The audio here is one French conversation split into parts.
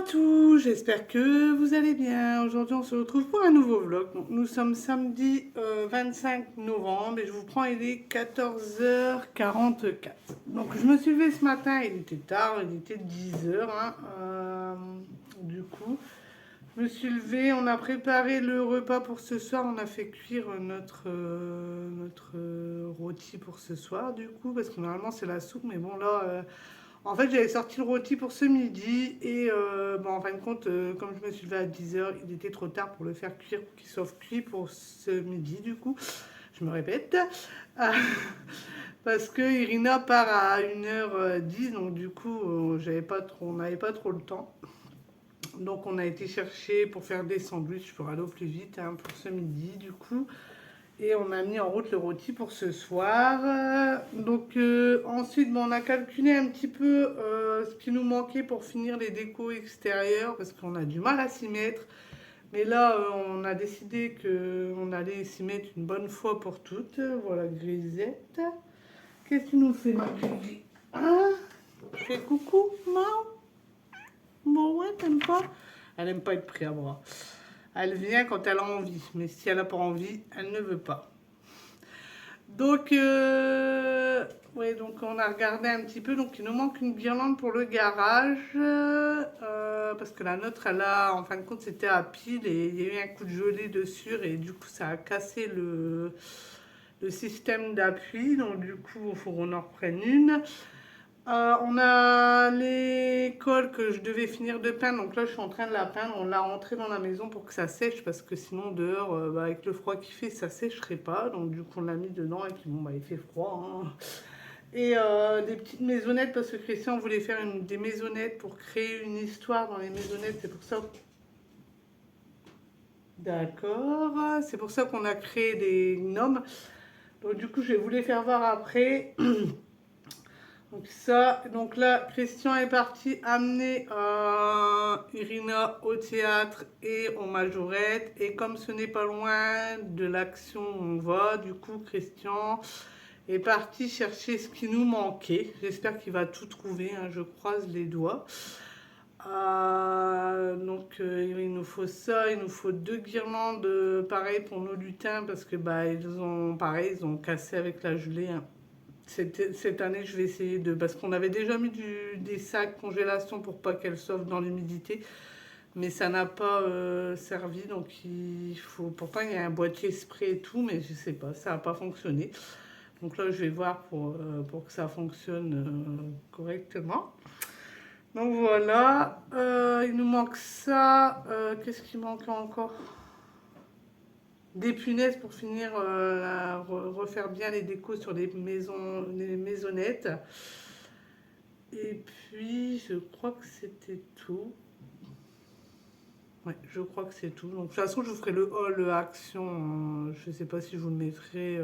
tous, j'espère que vous allez bien. Aujourd'hui, on se retrouve pour un nouveau vlog. Donc, nous sommes samedi 25 novembre et je vous prends, il est 14h44. Donc, je me suis levée ce matin, il était tard, il était 10h. Du coup, je me suis levée, on a préparé le repas pour ce soir. On a fait cuire notre rôti pour ce soir, du coup, parce que normalement, c'est la soupe. Mais bon, là... en fait, j'avais sorti le rôti pour ce midi et bon, en fin de compte, comme je me suis levée à 10h, il était trop tard pour le faire cuire, pour qu'il soit cuit pour ce midi du coup. Je me répète. Euh, Parce que Irina part à 1h10, donc du coup, on n'avait pas trop le temps. Donc on a été chercher pour faire des sandwichs pour aller au plus vite pour ce midi du coup. Et on a mis en route le rôti pour ce soir. Donc ensuite, bon, on a calculé un petit peu ce qui nous manquait pour finir les décos extérieures parce qu'on a du mal à s'y mettre. Mais là, on a décidé qu'on allait s'y mettre une bonne fois pour toutes. Voilà, Grisette. Qu'est-ce que tu nous fais, ma Gris? Hein? Fais coucou, non? Bon, ouais, t'aimes pas? Elle aime pas être prise à bras. Elle vient quand elle a envie, mais si elle n'a pas envie, elle ne veut pas. Donc, ouais, donc on a regardé un petit peu. Donc, il nous manque une guirlande pour le garage. Parce que la nôtre, elle a, en fin de compte, c'était à pile et il y a eu un coup de gelée dessus. Et du coup, ça a cassé le système d'appui. Donc, du coup, il faut qu'on en reprenne une. On a les cols que je devais finir de peindre. Donc là, je suis en train de la peindre. On l'a rentrée dans la maison pour que ça sèche parce que sinon, dehors, avec le froid qu'il fait, ça sécherait pas. Donc du coup, on l'a mis dedans et puis bon, il fait froid. Et des petites maisonnettes parce que Christian voulait faire des maisonnettes pour créer une histoire dans les maisonnettes. C'est pour ça. D'accord. C'est pour ça qu'on a créé des gnomes. Donc du coup, je vais vous les faire voir après. Donc ça, donc là, Christian est parti amener Irina au théâtre et aux majorettes. Et comme ce n'est pas loin de l'action où on va, du coup, Christian est parti chercher ce qui nous manquait. J'espère qu'il va tout trouver, je croise les doigts. Donc il nous faut ça, il nous faut 2 guirlandes, pareil pour nos lutins parce que ils ont cassé avec la gelée. Cette année, je vais essayer de... Parce qu'on avait déjà mis des sacs congélation pour pas qu'elles sauvent dans l'humidité. Mais ça n'a pas servi. Donc, il faut... Pourtant, il y a un boîtier spray et tout. Mais je sais pas, ça n'a pas fonctionné. Donc là, je vais voir pour que ça fonctionne correctement. Donc voilà. Il nous manque ça. Qu'est-ce qui manque encore? Des punaises pour finir refaire bien les décos sur les maisonnettes. Et puis je crois que c'était tout. Ouais, je crois que c'est tout. Donc de toute façon, je vous ferai le haul action. Je ne sais pas si je vous le mettrai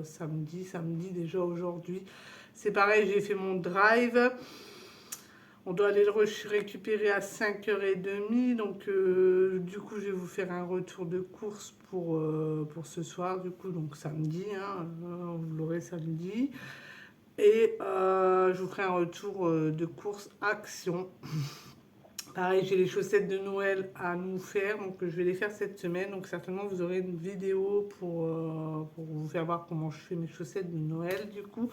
samedi déjà aujourd'hui. C'est pareil, j'ai fait mon drive. On doit aller le récupérer à 5h30. Donc, du coup, je vais vous faire un retour de course pour ce soir. Du coup, donc samedi. Vous l'aurez samedi. Et je vous ferai un retour de course action. Pareil, j'ai les chaussettes de Noël à nous faire. Donc, je vais les faire cette semaine. Donc, certainement, vous aurez une vidéo pour vous faire voir comment je fais mes chaussettes de Noël. Du coup.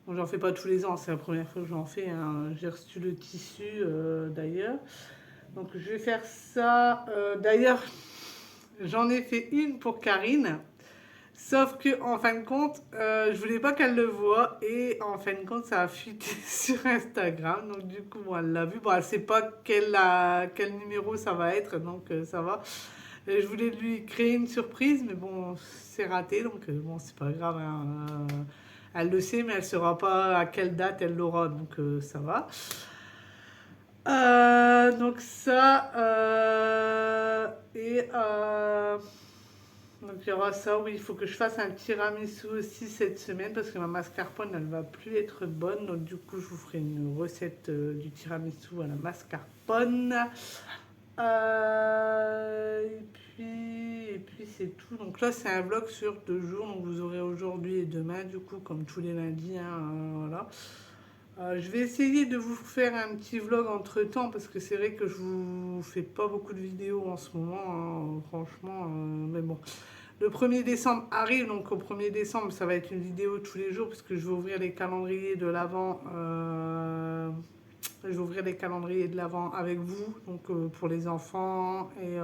Bon, j'en fais pas tous les ans, c'est la première fois que j'en fais. J'ai reçu le tissu d'ailleurs. Donc je vais faire ça. D'ailleurs, j'en ai fait une pour Karine. Sauf que en fin de compte, je voulais pas qu'elle le voie. Et en fin de compte, ça a fuité sur Instagram. Donc du coup, bon, elle l'a vu. Bon, elle sait pas quel numéro ça va être. Donc ça va. Et je voulais lui créer une surprise. Mais bon, c'est raté. Donc bon, c'est pas grave. Elle le sait, mais elle ne saura pas à quelle date elle l'aura, donc ça va. Donc ça, donc il y aura ça, oui, il faut que je fasse un tiramisu aussi cette semaine, parce que ma mascarpone, elle va plus être bonne, donc du coup, je vous ferai une recette du tiramisu à la mascarpone. Et puis c'est tout. Donc là, c'est un vlog sur 2 jours. Donc vous aurez aujourd'hui et demain, du coup, comme tous les lundis. Voilà. Je vais essayer de vous faire un petit vlog entre temps parce que c'est vrai que je vous fais pas beaucoup de vidéos en ce moment, hein, franchement, mais bon. Le 1er décembre arrive, donc au 1er décembre, ça va être une vidéo tous les jours parce que je vais ouvrir les calendriers de l'Avent. Je vais ouvrir les calendriers de l'Avent avec vous, donc pour les enfants et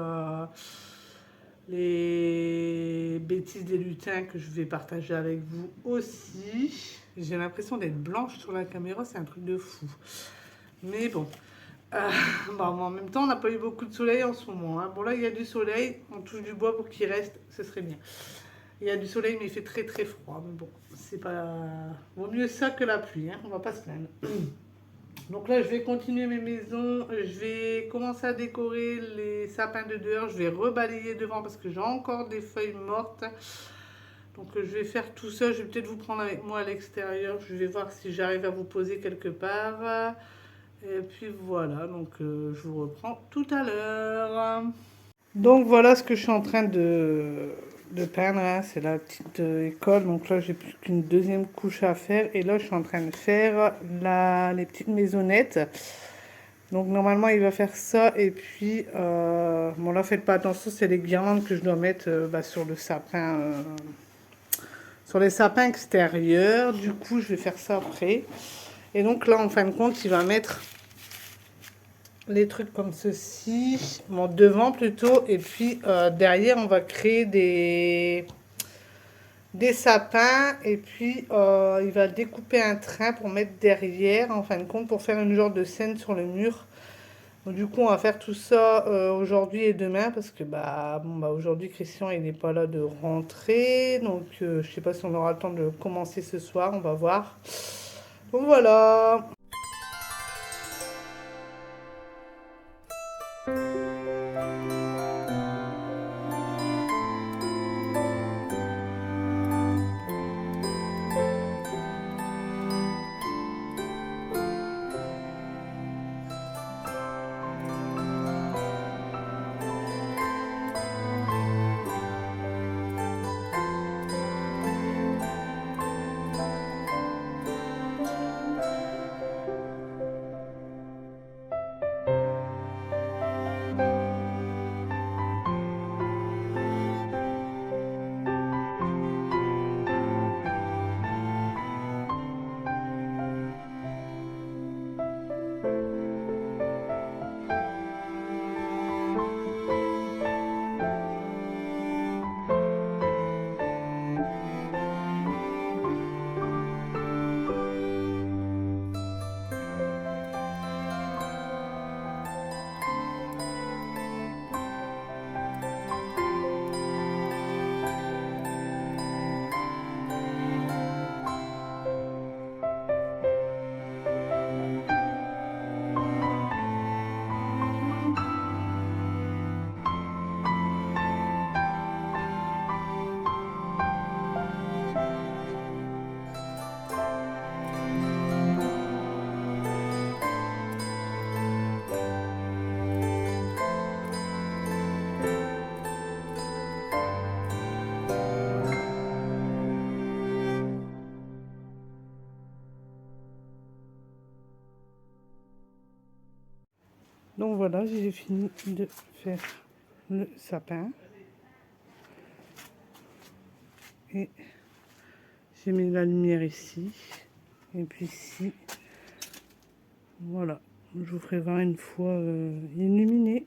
les bêtises des lutins que je vais partager avec vous aussi. J'ai l'impression d'être blanche sur la caméra, c'est un truc de fou. Mais bon. Bon, en même temps, on n'a pas eu beaucoup de soleil en ce moment. Hein. Bon, là, il y a du soleil. On touche du bois pour qu'il reste. Ce serait bien. Il y a du soleil, mais il fait très très froid. Mais bon, c'est pas... Vaut mieux ça que la pluie. Hein. On va pas se plaindre. Donc là, je vais continuer mes maisons. Je vais commencer à décorer les sapins de dehors. Je vais rebalayer devant parce que j'ai encore des feuilles mortes. Donc je vais faire tout ça. Je vais peut-être vous prendre avec moi à l'extérieur. Je vais voir si j'arrive à vous poser quelque part. Et puis voilà, donc je vous reprends tout à l'heure. Donc voilà ce que je suis en train de peindre. Hein. C'est la petite école. Donc là, j'ai plus qu'une deuxième couche à faire. Et là, je suis en train de faire les petites maisonnettes. Donc normalement, il va faire ça. Et puis, bon là, faites pas attention, c'est les guirlandes que je dois mettre sur le sapin. Sur les sapins extérieurs. Du coup, je vais faire ça après. Et donc là, en fin de compte, il va mettre les trucs comme ceci, bon, devant plutôt, et puis derrière, on va créer des sapins, et puis il va découper un train pour mettre derrière, en fin de compte, pour faire une genre de scène sur le mur. Donc, du coup, on va faire tout ça aujourd'hui et demain, parce que aujourd'hui, Christian, il n'est pas là de rentrer, donc je sais pas si on aura le temps de commencer ce soir, on va voir. Donc voilà. Donc voilà, j'ai fini de faire le sapin. Et j'ai mis la lumière ici. Et puis ici. Voilà. Je vous ferai voir une fois illuminé.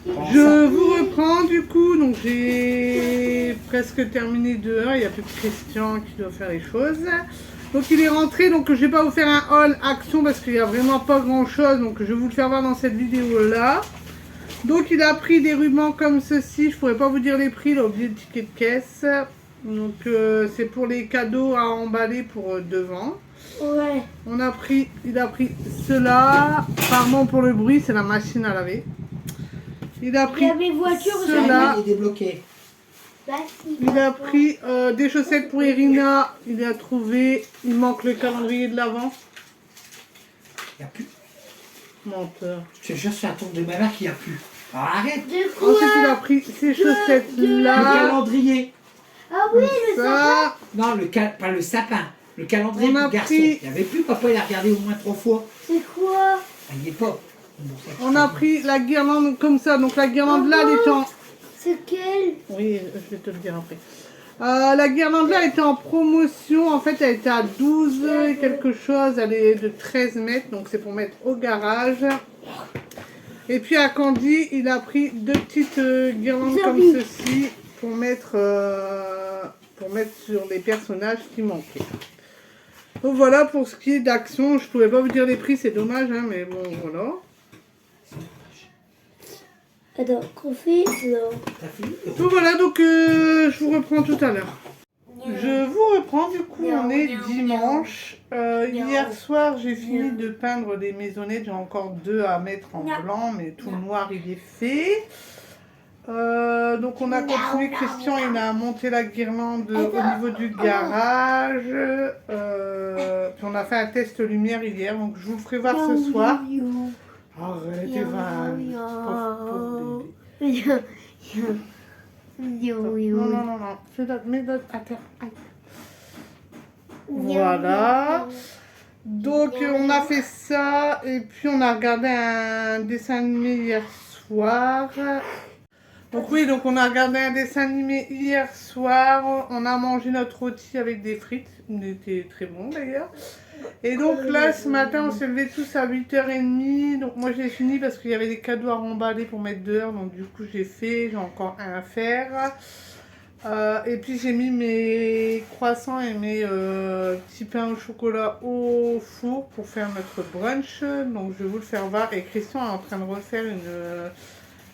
Je vous reprends du coup. Donc j'ai presque terminé dehors. Il n'y a plus que Christian qui doit faire les choses. Donc il est rentré, donc je vais pas vous faire un haul action parce qu'il n'y a vraiment pas grand chose, donc je vais vous le faire voir dans cette vidéo là. Donc il a pris des rubans comme ceci, je pourrais pas vous dire les prix, il a oublié le ticket de caisse. Donc c'est pour les cadeaux à emballer pour devant. Ouais. Il a pris cela, pardon pour le bruit, c'est la machine à laver. Il a pris cela. Il est débloqué. Il a pris des chaussettes pour Irina, il a trouvé, il manque le calendrier de l'Avent. Il n'y a plus. Menteur. Je te jure, c'est un tour de malade qu'il n'y a plus. Alors arrête. Ensuite, il a pris ces chaussettes là. Le calendrier. Ah oui, le sapin. Non, pas le sapin. Le calendrier On a pour garçon. pris- Il n'y avait plus, papa il a regardé au moins 3 fois. C'est quoi? Ah, il n'y est pas. Bon, ça, On a pris la guirlande comme ça. Donc la guirlande là, elle était en... C'est quel? Oui, je vais te le dire après. La guirlande là était en promotion. En fait, elle était à 12 et quelque chose. Elle est de 13 mètres. Donc c'est pour mettre au garage. Et puis à Candy, il a pris 2 petites guirlandes comme ceci pour mettre sur les personnages qui manquaient. Donc voilà pour ce qui est d'action. Je pouvais pas vous dire les prix, c'est dommage, hein, mais bon voilà. Attends, qu'on fait là. T'as fini? Donc voilà, donc je vous reprends tout à l'heure. Je vous reprends, du coup on est dimanche. Hier soir j'ai fini de peindre les maisonnettes, j'ai encore 2 à mettre en blanc, mais tout le noir il est fait. Donc on a continué, Christian il a monté la guirlande au niveau du garage. Puis on a fait un test lumière hier, donc je vous le ferai voir ce soir. Arrête Evan, pauvre bébé. Non, fais mets à terre. Aïe. Voilà. Donc on a fait ça et puis on a regardé un dessin animé hier soir. Donc oui, donc on a regardé un dessin animé hier soir. On a mangé notre rôti avec des frites. Il était très bon d'ailleurs. Et donc là, ce matin, on s'est levés tous à 8h30. Donc moi, j'ai fini parce qu'il y avait des cadeaux à remballer pour mettre dehors. Donc du coup, j'ai fait. J'ai encore un à faire. Et puis, j'ai mis mes croissants et mes petits pains au chocolat au four pour faire notre brunch. Donc je vais vous le faire voir. Et Christian est en train de refaire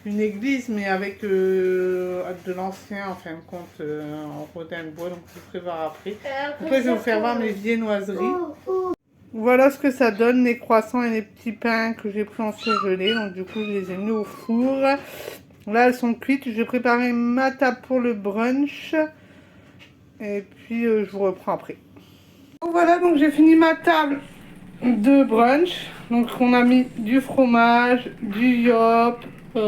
une église, mais avec de l'ancien, en fin de compte, en rodin de bois. Donc je vous ferai voir après. Donc là, je vais vous faire voir mes viennoiseries. Voilà ce que ça donne, les croissants et les petits pains que j'ai pris en surgelé. Donc du coup, je les ai mis au four. Là, elles sont cuites. Je vais préparer ma table pour le brunch. Et puis, je vous reprends après. Donc voilà, donc j'ai fini ma table de brunch. Donc on a mis du fromage, du yop, du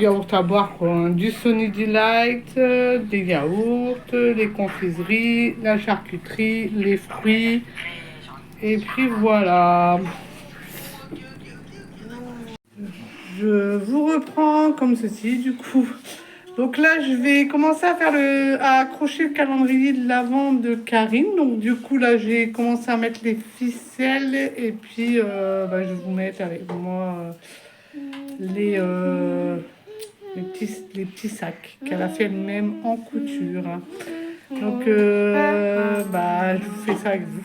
yaourt à boire, quoi, hein, du Sunny Delight, des yaourts, des confiseries, la charcuterie, les fruits. Et puis voilà. Je vous reprends comme ceci du coup. Donc là je vais commencer à faire à accrocher le calendrier de l'avant de Karine. Donc du coup là j'ai commencé à mettre les ficelles et puis je vais vous mettre avec moi les petits sacs qu'elle a fait elle-même en couture. Donc je vous fais ça avec vous.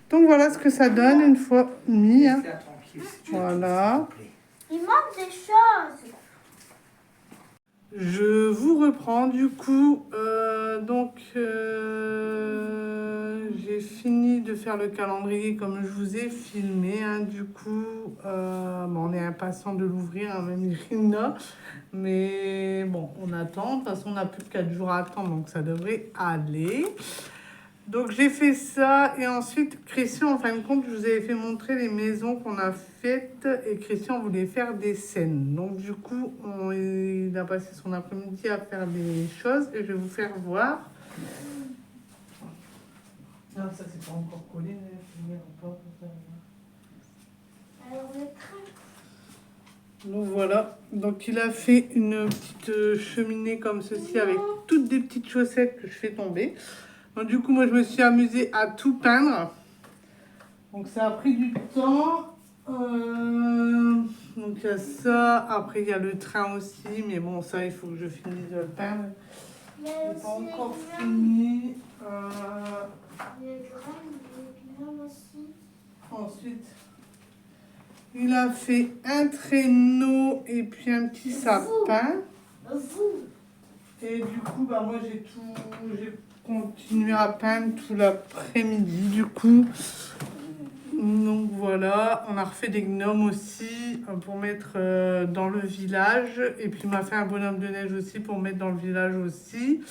Donc voilà ce que ça donne une fois mis. Hein. Voilà. Il manque des choses. Je vous reprends du coup. J'ai fini de faire le calendrier comme je vous ai filmé. Hein, du coup, bon, on est impatient de l'ouvrir, hein, même Irina. Mais bon, on attend. De toute façon, on n'a plus que 4 jours à attendre, donc ça devrait aller. Donc j'ai fait ça et ensuite Christian, en fin de compte, je vous avais fait montrer les maisons qu'on a faites et Christian voulait faire des scènes. Donc du coup, il a passé son après-midi à faire des choses et je vais vous faire voir. Non, ça c'est pas encore collé, mais Alors le train. donc voilà, donc il a fait une petite cheminée comme ceci avec toutes des petites chaussettes que je fais tomber. Donc du coup, moi je me suis amusée à tout peindre. Donc ça a pris du temps. Donc il y a ça, après il y a le train aussi, mais bon ça il faut que je finisse de le peindre. Il y a C'est pas aussi encore les fini. graines aussi. Ensuite, il a fait un traîneau et puis un petit sapin. Vous. Et du coup, bah, moi j'ai continué à peindre tout l'après-midi du coup. Donc voilà, on a refait des gnomes aussi pour mettre dans le village. Et puis il m'a fait un bonhomme de neige aussi pour mettre dans le village aussi.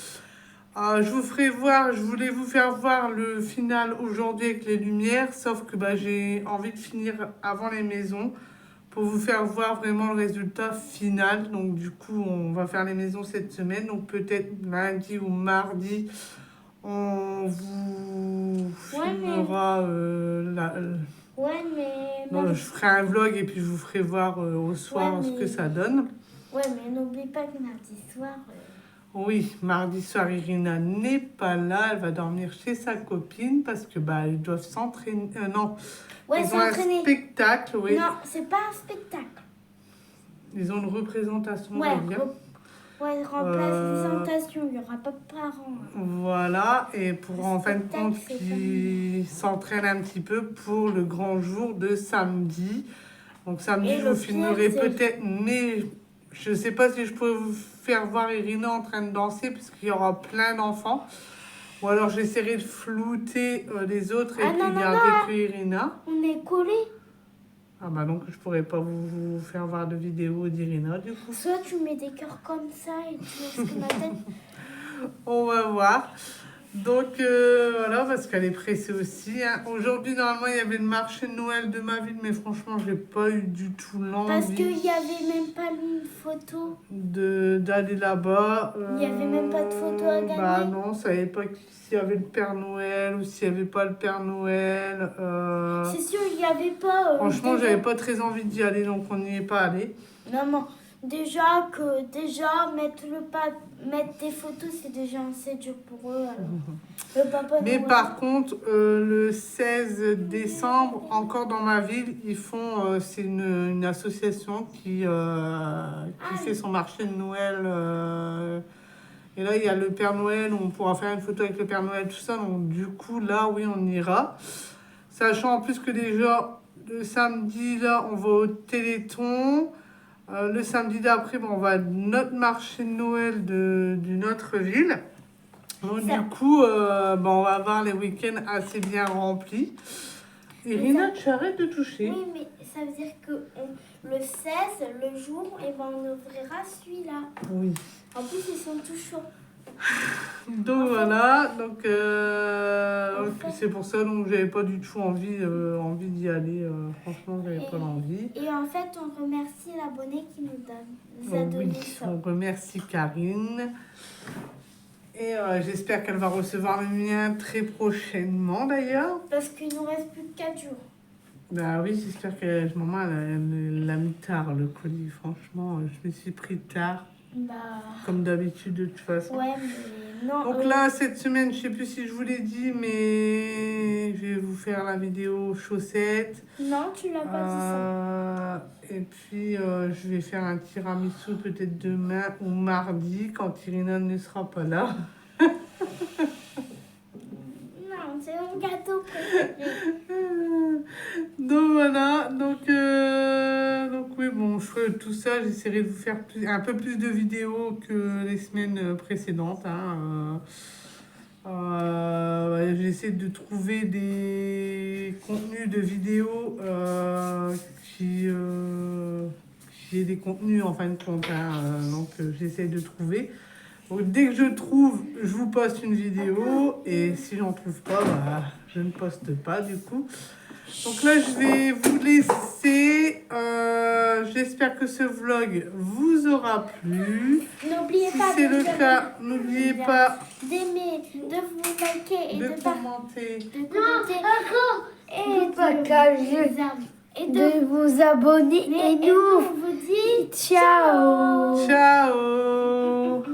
Je vous ferai voir, je voulais vous faire voir le final aujourd'hui avec les lumières, sauf que bah, j'ai envie de finir avant les maisons pour vous faire voir vraiment le résultat final. Donc du coup, on va faire les maisons cette semaine, donc peut-être lundi ou mardi, on vous filmera Ouais, mais. non, je ferai un vlog et puis je vous ferai voir au soir ce que ça donne. Ouais, mais n'oublie pas que mardi soir. Oui, mardi soir, Irina n'est pas là. Elle va dormir chez sa copine parce que bah ils doivent s'entraîner. Non, Ouais, ils ont un s'entraîner. spectacle, oui. Non, c'est pas un spectacle. Ils ont une représentation, Ouais, on va dire. ouais, représentation, il n'y aura pas de parents. Voilà, et pour en fin de Spectacle, compte c'est qu'ils s'entraînent un petit peu pour le grand jour de samedi. Donc samedi, Et je le vous filmerai pire, c'est- peut-être, mais je ne sais pas si je peux vous faire voir Irina en train de danser puisqu'il y aura plein d'enfants. Ou alors j'essaierai de flouter les autres et Ah, puis non, non, garder non. que Irina. On est collés. Ah bah donc je pourrais pas vous faire voir de vidéo d'Irina du coup. Soit tu mets des cœurs comme ça et tu laisses que ma tête. On va voir. Donc voilà, parce qu'elle est pressée aussi. Hein. Aujourd'hui, normalement, il y avait le marché de Noël de ma ville, mais franchement, j'ai pas eu du tout Parce qu'il l'envie n'y avait même pas une photo. d'aller là-bas. Il y avait même pas de photo à gagner. Bah non, je savais pas s'il y avait le Père Noël ou s'il y avait pas le Père Noël. C'est sûr, il n'y avait pas. Franchement, déjà- j'avais pas très envie d'y aller, donc on n'y est pas allé. Non, non. Déjà, mettre des photos, c'est déjà assez dur pour eux. Alors. Le papa Mais Noël. par contre, le 16 décembre, encore dans ma ville, ils font, c'est une association qui fait son marché de Noël. Et là, il y a le Père Noël, on pourra faire une photo avec le Père Noël, tout ça. Donc du coup, là, oui, on ira. Sachant en plus que déjà, le samedi, là, on va au Téléthon. Le samedi d'après, bon, on va à notre marché de Noël d'une autre ville. Donc, Ça- du coup, on va avoir les week-ends assez bien remplis. Irina, tu arrêtes de toucher. Oui, mais ça veut dire que le 16, le jour, et ben on ouvrira celui-là. Oui. En plus, ils sont tout chauds. Donc voilà, donc En fait- c'est pour ça donc j'avais pas du tout envie d'y aller. Franchement, j'avais pas l'envie. Et en fait, on remercie l'abonné qui nous a donné Oui, ça. on remercie Karine. Et j'espère qu'elle va recevoir le mien très prochainement d'ailleurs. Parce qu'il nous reste plus que 4 jours. Bah oui, j'espère que maman elle l'a mis tard le colis. Franchement, je me suis pris tard, Bah. comme d'habitude de toute façon. Ouais, mais non. Donc là, cette semaine, je sais plus si je vous l'ai dit, mais je vais vous faire la vidéo chaussettes. Non, tu l'as pas dit ça. Et puis, je vais faire un tiramisu peut-être demain ou mardi quand Irina ne sera pas là. Non, c'est mon gâteau préféré. Donc voilà, donc oui, bon, je ferai tout ça, j'essaierai de vous faire un peu plus de vidéos que les semaines précédentes. Hein, J'essaie de trouver des contenus de vidéos qui aient des contenus en fin de compte. Donc j'essaie de trouver. Donc, dès que je trouve, je vous poste une vidéo. Et si j'en trouve pas, je ne poste pas du coup. Donc là, je vais vous laisser. J'espère que ce vlog vous aura plu. N'oubliez Si pas c'est de le cas, n'oubliez pas d'aimer, de vous liker et de de commenter. commenter et de vous abonner et nous on vous dit ciao. Ciao!